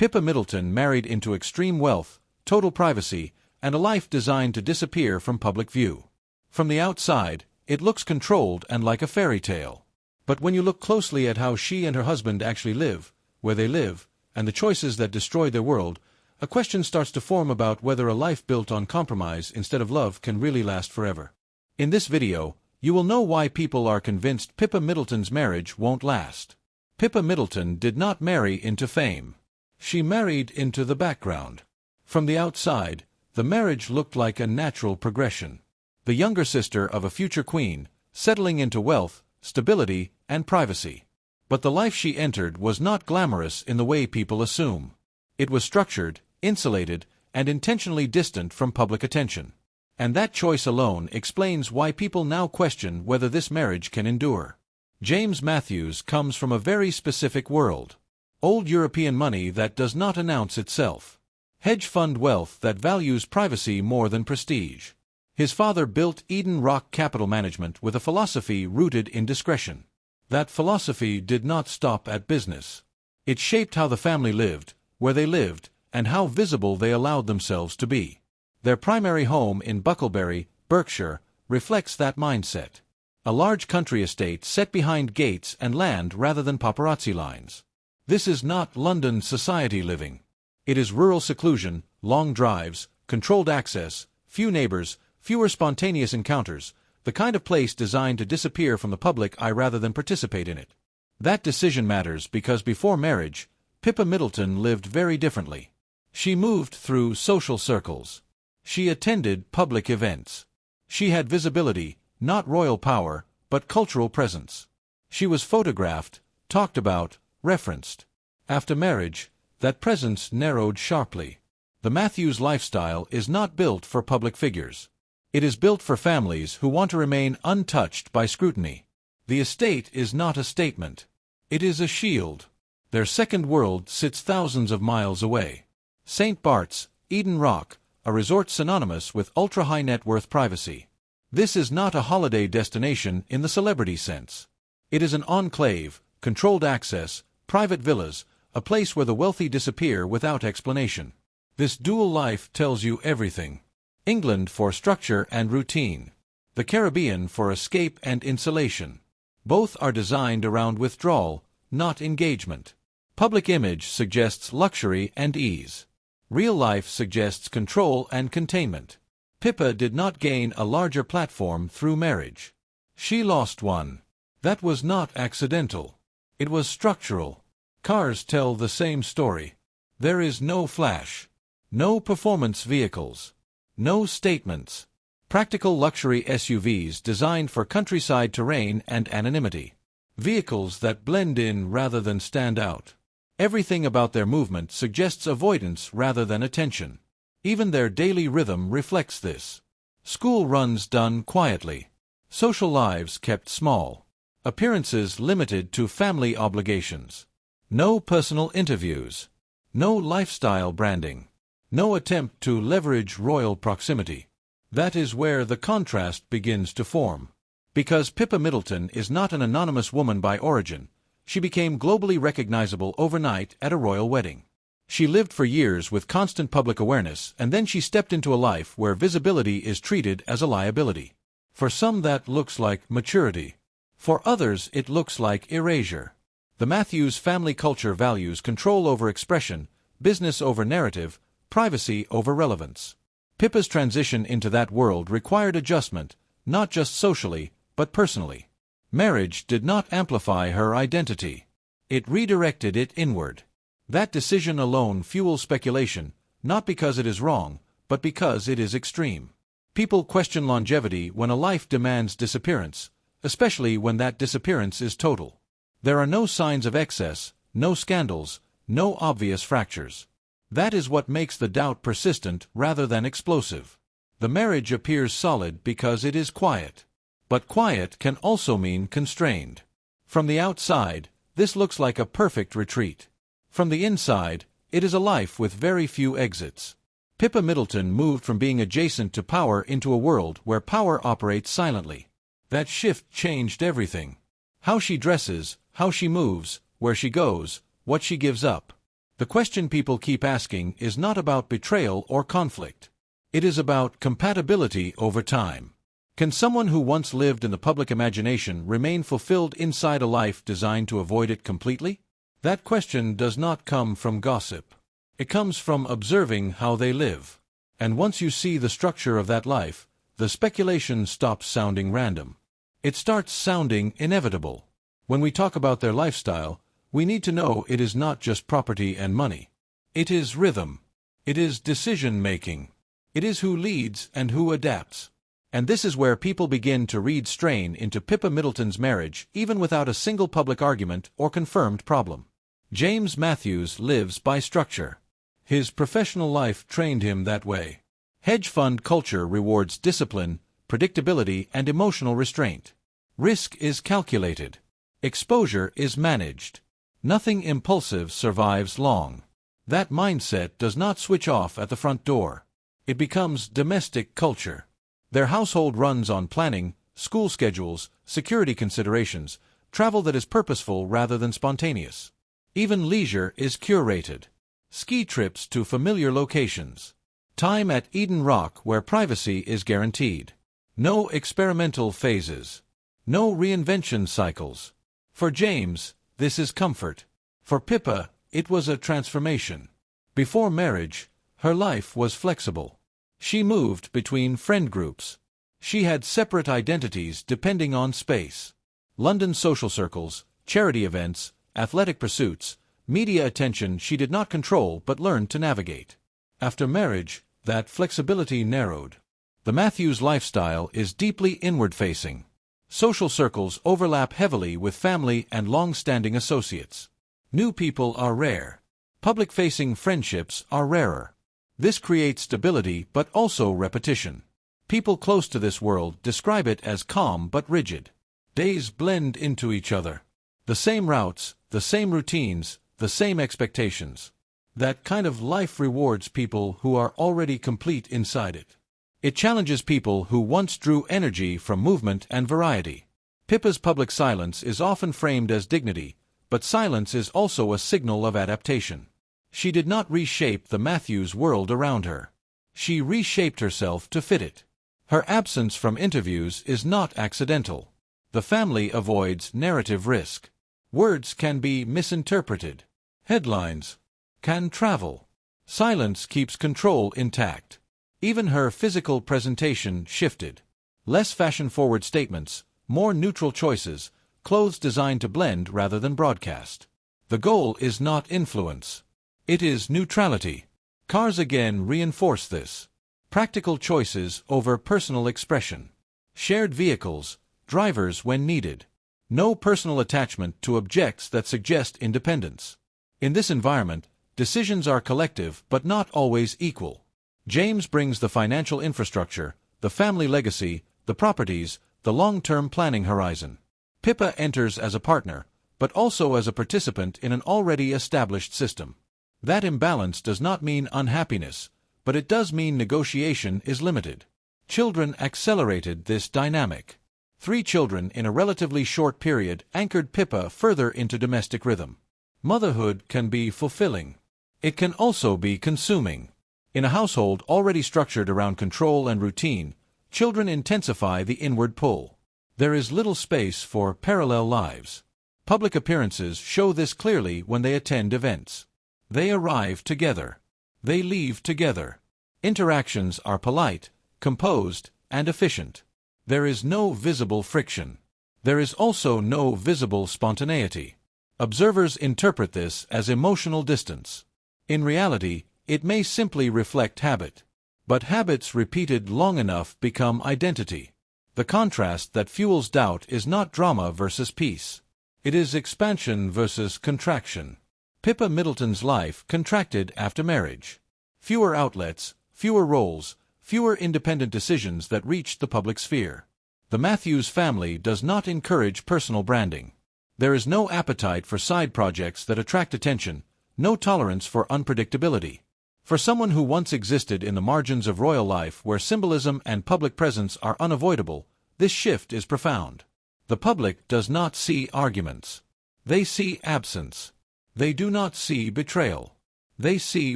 Pippa Middleton married into extreme wealth, total privacy, and a life designed to disappear from public view. From the outside, it looks controlled and like a fairy tale. But when you look closely at how she and her husband actually live, where they live, and the choices that destroy their world, a question starts to form about whether a life built on compromise instead of love can really last forever. In this video, you will know why people are convinced Pippa Middleton's marriage won't last. Pippa Middleton did not marry into fame. She married into the background. From the outside, the marriage looked like a natural progression. The younger sister of a future queen, settling into wealth, stability, and privacy. But the life she entered was not glamorous in the way people assume. It was structured, insulated, and intentionally distant from public attention. And that choice alone explains why people now question whether this marriage can endure. James Matthews comes from a very specific world. Old European money that does not announce itself. Hedge fund wealth that values privacy more than prestige. His father built Eden Rock Capital Management with a philosophy rooted in discretion. That philosophy did not stop at business. It shaped how the family lived, where they lived, and how visible they allowed themselves to be. Their primary home in Bucklebury, Berkshire, reflects that mindset. A large country estate set behind gates and land rather than paparazzi lines. This is not London society living. It is rural seclusion, long drives, controlled access, few neighbors, fewer spontaneous encounters, the kind of place designed to disappear from the public eye rather than participate in it. That decision matters because before marriage, Pippa Middleton lived very differently. She moved through social circles. She attended public events. She had visibility, not royal power, but cultural presence. She was photographed, talked about, referenced. After marriage, that presence narrowed sharply. The Matthews lifestyle is not built for public figures. It is built for families who want to remain untouched by scrutiny. The estate is not a statement. It is a shield. Their second world sits thousands of miles away. St. Barts, Eden Rock, a resort synonymous with ultra-high net worth privacy. This is not a holiday destination in the celebrity sense. It is an enclave, controlled access, private villas, a place where the wealthy disappear without explanation. This dual life tells you everything. England for structure and routine. The Caribbean for escape and insulation. Both are designed around withdrawal, not engagement. Public image suggests luxury and ease. Real life suggests control and containment. Pippa did not gain a larger platform through marriage. She lost one. That was not accidental. It was structural. Cars tell the same story. There is no flash. No performance vehicles. No statements. Practical luxury SUVs designed for countryside terrain and anonymity. Vehicles that blend in rather than stand out. Everything about their movement suggests avoidance rather than attention. Even their daily rhythm reflects this. School runs done quietly. Social lives kept small. Appearances limited to family obligations. No personal interviews. No lifestyle branding. No attempt to leverage royal proximity. That is where the contrast begins to form. Because Pippa Middleton is not an anonymous woman by origin, she became globally recognizable overnight at a royal wedding. She lived for years with constant public awareness, and then she stepped into a life where visibility is treated as a liability. For some that looks like maturity. For others it looks like erasure. The Matthews family culture values control over expression, business over narrative, privacy over relevance. Pippa's transition into that world required adjustment, not just socially, but personally. Marriage did not amplify her identity. It redirected it inward. That decision alone fuels speculation, not because it is wrong, but because it is extreme. People question longevity when a life demands disappearance, especially when that disappearance is total. There are no signs of excess, no scandals, no obvious fractures. That is what makes the doubt persistent rather than explosive. The marriage appears solid because it is quiet. But quiet can also mean constrained. From the outside, this looks like a perfect retreat. From the inside, it is a life with very few exits. Pippa Middleton moved from being adjacent to power into a world where power operates silently. That shift changed everything. How she dresses, how she moves, where she goes, what she gives up. The question people keep asking is not about betrayal or conflict. It is about compatibility over time. Can someone who once lived in the public imagination remain fulfilled inside a life designed to avoid it completely? That question does not come from gossip. It comes from observing how they live. And once you see the structure of that life, the speculation stops sounding random. It starts sounding inevitable. When we talk about their lifestyle, we need to know it is not just property and money. It is rhythm. It is decision-making. It is who leads and who adapts. And this is where people begin to read strain into Pippa Middleton's marriage, even without a single public argument or confirmed problem. James Matthews lives by structure. His professional life trained him that way. Hedge fund culture rewards discipline, predictability, and emotional restraint. Risk is calculated. Exposure is managed. Nothing impulsive survives long. That mindset does not switch off at the front door. It becomes domestic culture. Their household runs on planning, school schedules, security considerations, travel that is purposeful rather than spontaneous. Even leisure is curated. Ski trips to familiar locations. Time at Eden Rock where privacy is guaranteed. No experimental phases. No reinvention cycles. For James, this is comfort. For Pippa, it was a transformation. Before marriage, her life was flexible. She moved between friend groups. She had separate identities depending on space. London social circles, charity events, athletic pursuits, media attention she did not control but learned to navigate. After marriage, that flexibility narrowed. The Matthews lifestyle is deeply inward-facing. Social circles overlap heavily with family and long-standing associates. New people are rare. Public-facing friendships are rarer. This creates stability but also repetition. People close to this world describe it as calm but rigid. Days blend into each other. The same routes, the same routines, the same expectations. That kind of life rewards people who are already complete inside it. It challenges people who once drew energy from movement and variety. Pippa's public silence is often framed as dignity, but silence is also a signal of adaptation. She did not reshape the Matthews world around her. She reshaped herself to fit it. Her absence from interviews is not accidental. The family avoids narrative risk. Words can be misinterpreted. Headlines can travel. Silence keeps control intact. Even her physical presentation shifted. Less fashion-forward statements, more neutral choices, clothes designed to blend rather than broadcast. The goal is not influence. It is neutrality. Cars again reinforce this. Practical choices over personal expression. Shared vehicles, drivers when needed. No personal attachment to objects that suggest independence. In this environment, decisions are collective but not always equal. James brings the financial infrastructure, the family legacy, the properties, the long-term planning horizon. Pippa enters as a partner, but also as a participant in an already established system. That imbalance does not mean unhappiness, but it does mean negotiation is limited. Children accelerated this dynamic. 3 children in a relatively short period anchored Pippa further into domestic rhythm. Motherhood can be fulfilling. It can also be consuming. In a household already structured around control and routine, children intensify the inward pull. There is little space for parallel lives. Public appearances show this clearly when they attend events. They arrive together. They leave together. Interactions are polite, composed, and efficient. There is no visible friction. There is also no visible spontaneity. Observers interpret this as emotional distance. In reality, it may simply reflect habit. But habits repeated long enough become identity. The contrast that fuels doubt is not drama versus peace. It is expansion versus contraction. Pippa Middleton's life contracted after marriage. Fewer outlets, fewer roles, fewer independent decisions that reached the public sphere. The Matthews family does not encourage personal branding. There is no appetite for side projects that attract attention, no tolerance for unpredictability. For someone who once existed in the margins of royal life where symbolism and public presence are unavoidable, this shift is profound. The public does not see arguments. They see absence. They do not see betrayal. They see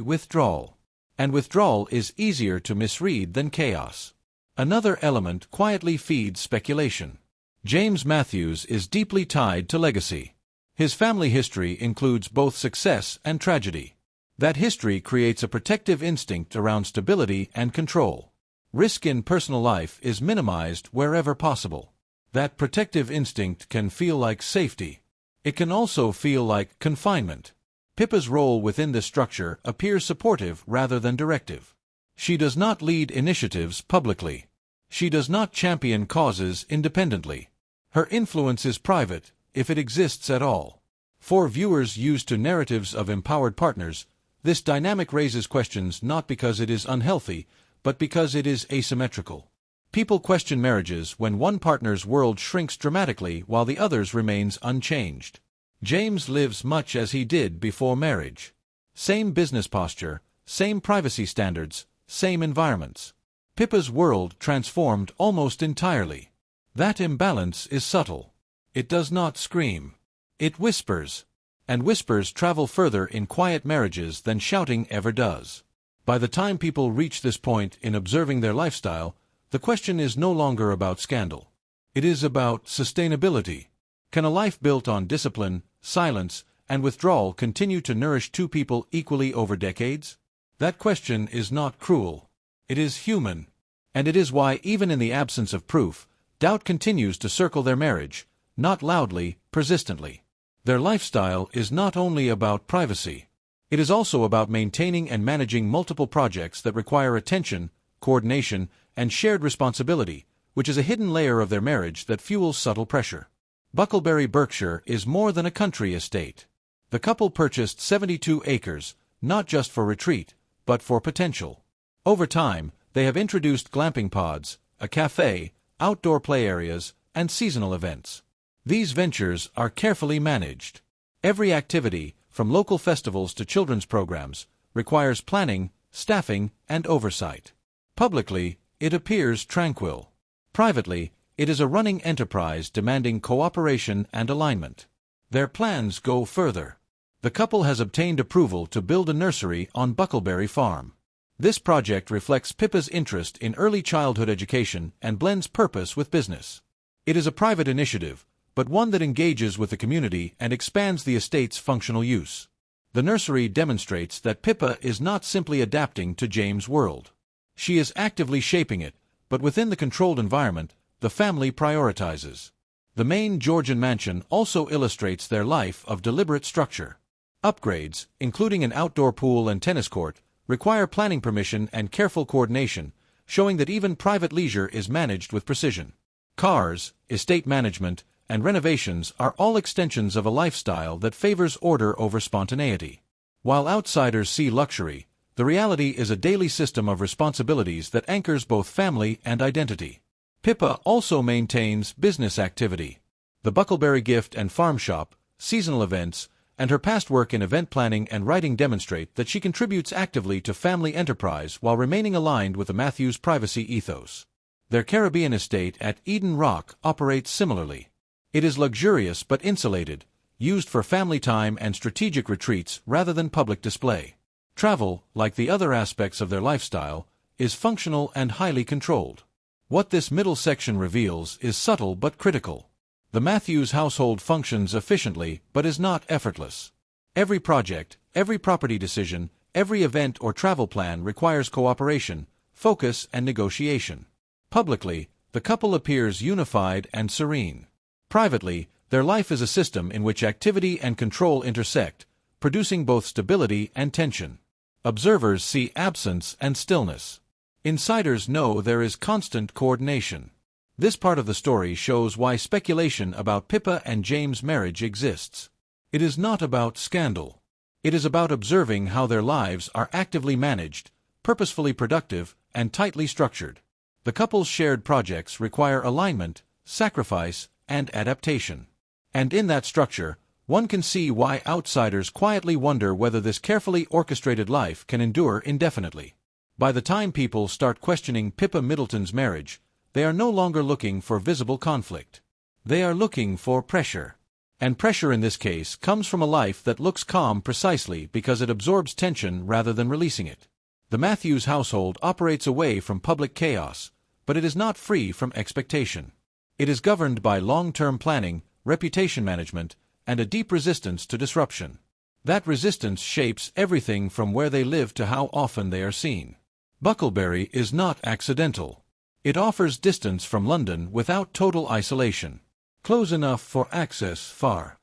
withdrawal. And withdrawal is easier to misread than chaos. Another element quietly feeds speculation. James Matthews is deeply tied to legacy. His family history includes both success and tragedy. That history creates a protective instinct around stability and control. Risk in personal life is minimized wherever possible. That protective instinct can feel like safety. It can also feel like confinement. Pippa's role within this structure appears supportive rather than directive. She does not lead initiatives publicly. She does not champion causes independently. Her influence is private, if it exists at all. For viewers used to narratives of empowered partners, this dynamic raises questions not because it is unhealthy, but because it is asymmetrical. People question marriages when one partner's world shrinks dramatically while the other's remains unchanged. James lives much as he did before marriage. Same business posture, same privacy standards, same environments. Pippa's world transformed almost entirely. That imbalance is subtle. It does not scream. It whispers. And whispers travel further in quiet marriages than shouting ever does. By the time people reach this point in observing their lifestyle, the question is no longer about scandal. It is about sustainability. Can a life built on discipline, silence, and withdrawal continue to nourish two people equally over decades? That question is not cruel. It is human. And it is why, even in the absence of proof, doubt continues to circle their marriage, not loudly, persistently. Their lifestyle is not only about privacy. It is also about maintaining and managing multiple projects that require attention, coordination, and shared responsibility, which is a hidden layer of their marriage that fuels subtle pressure. Bucklebury, Berkshire is more than a country estate. The couple purchased 72 acres, not just for retreat, but for potential. Over time, they have introduced glamping pods, a café, outdoor play areas, and seasonal events. These ventures are carefully managed. Every activity, from local festivals to children's programs, requires planning, staffing, and oversight. Publicly, it appears tranquil. Privately, it is a running enterprise demanding cooperation and alignment. Their plans go further. The couple has obtained approval to build a nursery on Bucklebury Farm. This project reflects Pippa's interest in early childhood education and blends purpose with business. It is a private initiative, but one that engages with the community and expands the estate's functional use. The nursery demonstrates that Pippa is not simply adapting to James' world. She is actively shaping it, but within the controlled environment, the family prioritizes. The main Georgian mansion also illustrates their life of deliberate structure. Upgrades, including an outdoor pool and tennis court, require planning permission and careful coordination, showing that even private leisure is managed with precision. Cars, estate management, and renovations are all extensions of a lifestyle that favors order over spontaneity. While outsiders see luxury, the reality is a daily system of responsibilities that anchors both family and identity. Pippa also maintains business activity. The Bucklebury Gift and Farm Shop, seasonal events, and her past work in event planning and writing demonstrate that she contributes actively to family enterprise while remaining aligned with the Matthews privacy ethos. Their Caribbean estate at Eden Rock operates similarly. It is luxurious but insulated, used for family time and strategic retreats rather than public display. Travel, like the other aspects of their lifestyle, is functional and highly controlled. What this middle section reveals is subtle but critical. The Matthews household functions efficiently but is not effortless. Every project, every property decision, every event or travel plan requires cooperation, focus, and negotiation. Publicly, the couple appears unified and serene. Privately, their life is a system in which activity and control intersect, producing both stability and tension. Observers see absence and stillness. Insiders know there is constant coordination. This part of the story shows why speculation about Pippa and James' marriage exists. It is not about scandal. It is about observing how their lives are actively managed, purposefully productive, and tightly structured. The couple's shared projects require alignment, sacrifice, and adaptation. And in that structure, one can see why outsiders quietly wonder whether this carefully orchestrated life can endure indefinitely. By the time people start questioning Pippa Middleton's marriage, they are no longer looking for visible conflict. They are looking for pressure. And pressure in this case comes from a life that looks calm precisely because it absorbs tension rather than releasing it. The Matthews household operates away from public chaos, but it is not free from expectation. It is governed by long-term planning, reputation management, and a deep resistance to disruption. That resistance shapes everything from where they live to how often they are seen. Bucklebury is not accidental. It offers distance from London without total isolation. Close enough for access, far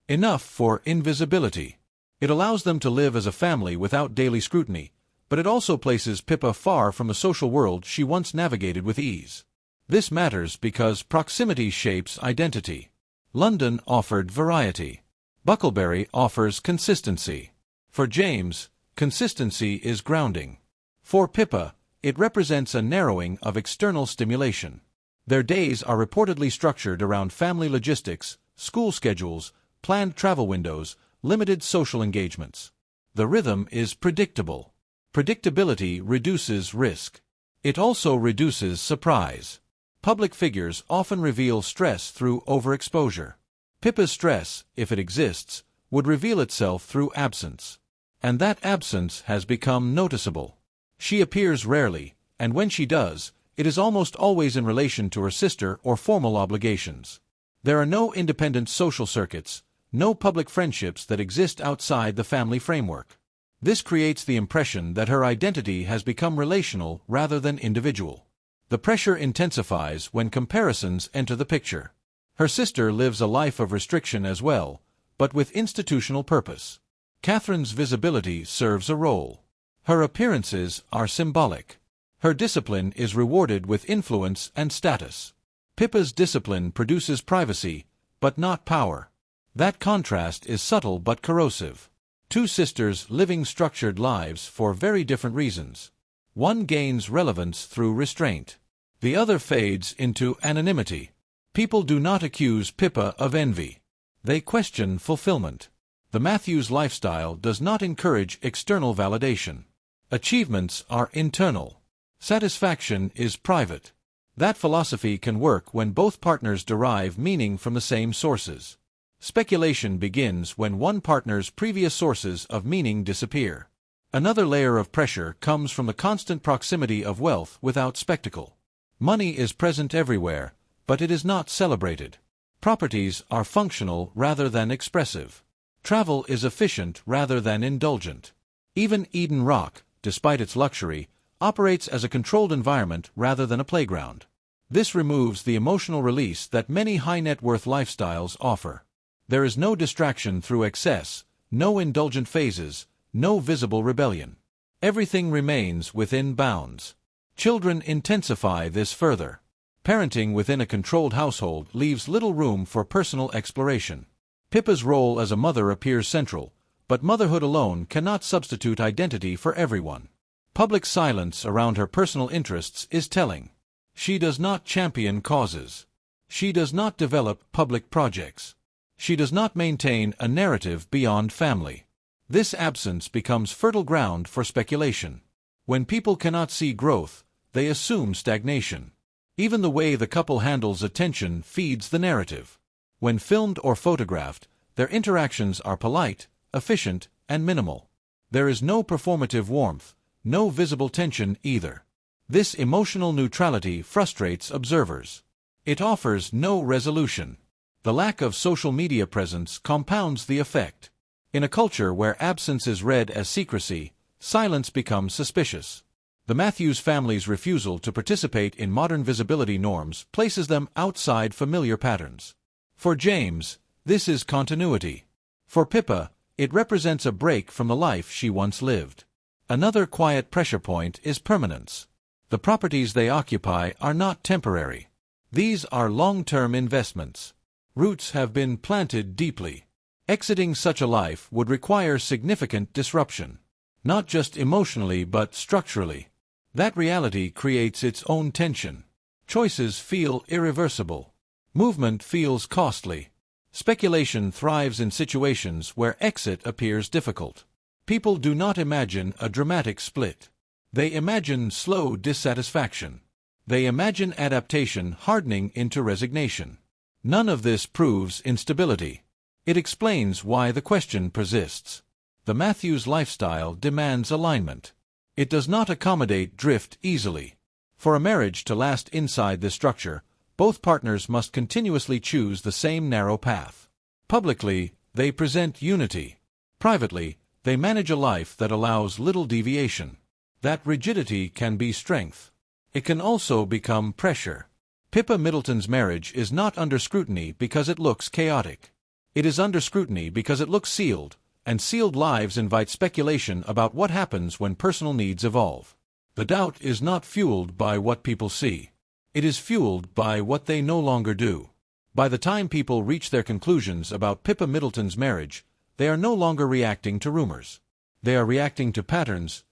enough for invisibility. It allows them to live as a family without daily scrutiny, but it also places Pippa far from the social world she once navigated with ease. This matters because proximity shapes identity. London offered variety. Bucklebury offers consistency. For James, consistency is grounding. For Pippa, it represents a narrowing of external stimulation. Their days are reportedly structured around family logistics, school schedules, planned travel windows, limited social engagements. The rhythm is predictable. Predictability reduces risk. It also reduces surprise. Public figures often reveal stress through overexposure. Pippa's stress, if it exists, would reveal itself through absence. And that absence has become noticeable. She appears rarely, and when she does, it is almost always in relation to her sister or formal obligations. There are no independent social circuits, no public friendships that exist outside the family framework. This creates the impression that her identity has become relational rather than individual. The pressure intensifies when comparisons enter the picture. Her sister lives a life of restriction as well, but with institutional purpose. Catherine's visibility serves a role. Her appearances are symbolic. Her discipline is rewarded with influence and status. Pippa's discipline produces privacy, but not power. That contrast is subtle but corrosive. Two sisters living structured lives for very different reasons. One gains relevance through restraint. The other fades into anonymity. People do not accuse Pippa of envy. They question fulfillment. The Matthews lifestyle does not encourage external validation. Achievements are internal. Satisfaction is private. That philosophy can work when both partners derive meaning from the same sources. Speculation begins when one partner's previous sources of meaning disappear. Another layer of pressure comes from the constant proximity of wealth without spectacle. Money is present everywhere, but it is not celebrated. Properties are functional rather than expressive. Travel is efficient rather than indulgent. Even Eden Rock, despite its luxury, operates as a controlled environment rather than a playground. This removes the emotional release that many high-net-worth lifestyles offer. There is no distraction through excess, no indulgent phases, no visible rebellion. Everything remains within bounds. Children intensify this further. Parenting within a controlled household leaves little room for personal exploration. Pippa's role as a mother appears central, but motherhood alone cannot substitute identity for everyone. Public silence around her personal interests is telling. She does not champion causes. She does not develop public projects. She does not maintain a narrative beyond family. This absence becomes fertile ground for speculation. When people cannot see growth, they assume stagnation. Even the way the couple handles attention feeds the narrative. When filmed or photographed, their interactions are polite, efficient, and minimal. There is no performative warmth, no visible tension either. This emotional neutrality frustrates observers. It offers no resolution. The lack of social media presence compounds the effect. In a culture where absence is read as secrecy, silence becomes suspicious. The Matthews family's refusal to participate in modern visibility norms places them outside familiar patterns. For James, this is continuity. For Pippa, it represents a break from the life she once lived. Another quiet pressure point is permanence. The properties they occupy are not temporary. These are long-term investments. Roots have been planted deeply. Exiting such a life would require significant disruption. Not just emotionally but structurally. That reality creates its own tension. Choices feel irreversible. Movement feels costly. Speculation thrives in situations where exit appears difficult. People do not imagine a dramatic split. They imagine slow dissatisfaction. They imagine adaptation hardening into resignation. None of this proves instability. It explains why the question persists. The Matthews lifestyle demands alignment. It does not accommodate drift easily. For a marriage to last inside this structure, both partners must continuously choose the same narrow path. Publicly, they present unity. Privately, they manage a life that allows little deviation. That rigidity can be strength. It can also become pressure. Pippa Middleton's marriage is not under scrutiny because it looks chaotic. It is under scrutiny because it looks sealed, and sealed lives invite speculation about what happens when personal needs evolve. The doubt is not fueled by what people see. It is fueled by what they no longer do. By the time people reach their conclusions about Pippa Middleton's marriage, they are no longer reacting to rumors. They are reacting to patterns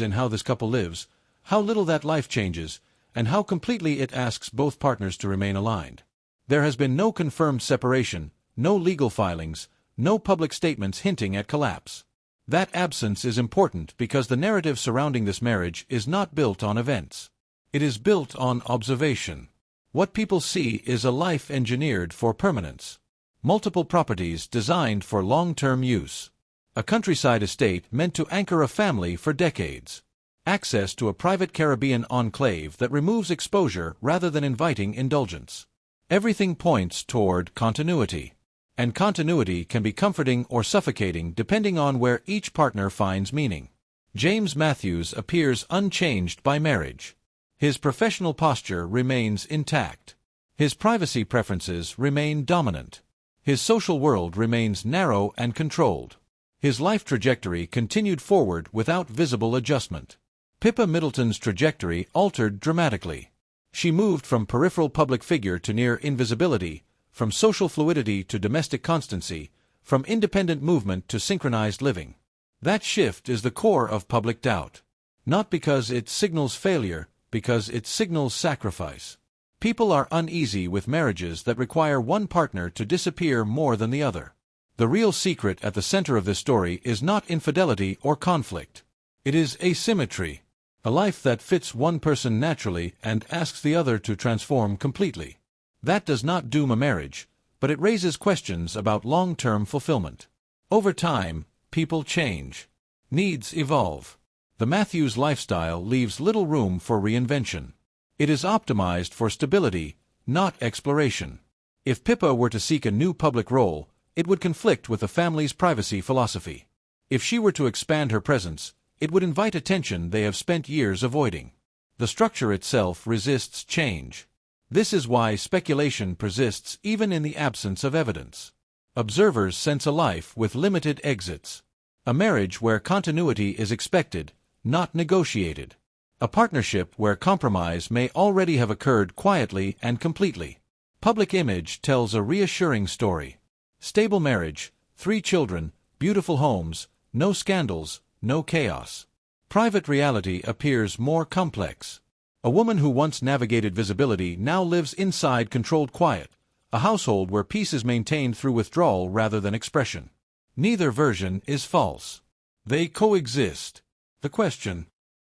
in how this couple lives, how little that life changes, and how completely it asks both partners to remain aligned. There has been no confirmed separation, no legal filings, no public statements hinting at collapse. That absence is important because the narrative surrounding this marriage is not built on events. It is built on observation. What people see is a life engineered for permanence. Multiple properties designed for long-term use. A countryside estate meant to anchor a family for decades. Access to a private Caribbean enclave that removes exposure rather than inviting indulgence. Everything points toward continuity. And continuity can be comforting or suffocating depending on where each partner finds meaning. James Matthews appears unchanged by marriage. His professional posture remains intact. His privacy preferences remain dominant. His social world remains narrow and controlled. His life trajectory continued forward without visible adjustment. Pippa Middleton's trajectory altered dramatically. She moved from peripheral public figure to near invisibility, from social fluidity to domestic constancy, from independent movement to synchronized living. That shift is the core of public doubt. Not because it signals failure, because it signals sacrifice. People are uneasy with marriages that require one partner to disappear more than the other. The real secret at the center of this story is not infidelity or conflict. It is asymmetry. A life that fits one person naturally and asks the other to transform completely. That does not doom a marriage, but it raises questions about long-term fulfillment. Over time, people change. Needs evolve. The Matthews lifestyle leaves little room for reinvention. It is optimized for stability, not exploration. If Pippa were to seek a new public role, it would conflict with the family's privacy philosophy. If she were to expand her presence, it would invite attention they have spent years avoiding. The structure itself resists change. This is why speculation persists even in the absence of evidence. Observers sense a life with limited exits. A marriage where continuity is expected, not negotiated. A partnership where compromise may already have occurred quietly and completely. Public image tells a reassuring story. Stable marriage, 3 children, beautiful homes, no scandals, no chaos. Private reality appears more complex. A woman who once navigated visibility now lives inside controlled quiet, a household where peace is maintained through withdrawal rather than expression. Neither version is false. They coexist. The question,